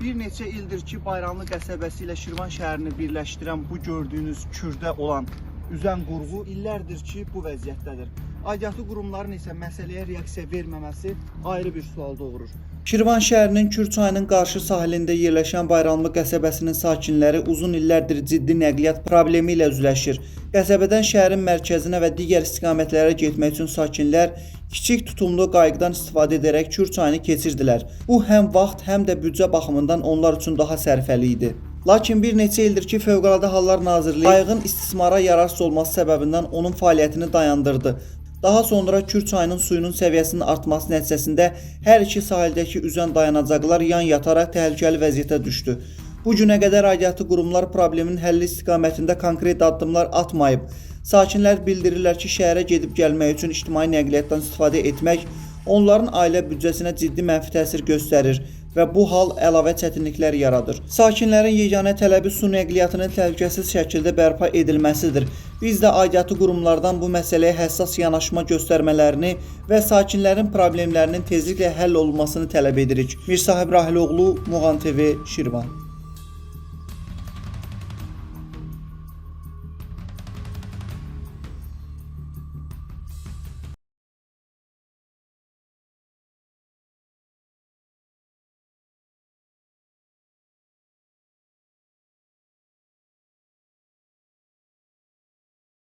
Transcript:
Bir neçə ildir ki, Bayramlı qəsəbəsi ilə Şirvan şəhərini birləşdirən bu gördüyünüz kürdə olan üzən qurğu illərdir ki, bu vəziyyətdədir. Aidiyyatı qurumların isə məsələyə reaksiya verməməsi ayrı bir sual doğurur. Şirvan şəhərinin Kür çayının qarşı sahilində yerləşən Bayramlı qəsəbəsinin sakinləri uzun illərdir ciddi nəqliyyat problemi ilə üzləşir. Qəsəbədən şəhərin mərkəzinə və digər istiqamətlərə getmək üçün sakinlər kiçik tutumlu qayıqdan istifadə edərək Kür çayını keçirdilər. Bu həm vaxt, həm də büdcə baxımından onlar üçün daha sərfəli idi. Lakin bir neçə ildir ki, Fövqəladə Hallar Nazirliyi qayığın istismara yararsız olması səbəbindən onun fəaliyyətini dayandırdı. Daha sonra Kür çayının suyunun səviyyəsinin artması nəticəsində hər iki sahildəki üzən dayanacaqlar yan yataraq təhlükəli vəziyyətə düşdü. Bu günə qədər aidiyyatı qurumlar problemin həlli istiqamətində konkret addımlar atmayıb. Sakinlər bildirirlər ki, şəhərə gedib gəlmək üçün ictimai nəqliyyatdan istifadə etmək onların ailə büdcəsinə ciddi mənfi təsir göstərir və bu hal əlavə çətinliklər yaradır. Sakinlərin yeganə tələbi su nəqliyyatının təhlükəsiz şəkildə bərpa edilməsidir. Biz də aidiyyatı qurumlardan bu məsələyə həssas yanaşma göstərmələrini və sakinlərin problemlərinin tezliklə həll olunmasını tələb edirik. Mirsahib Rahiloğlu, Muğan TV, Şirvan.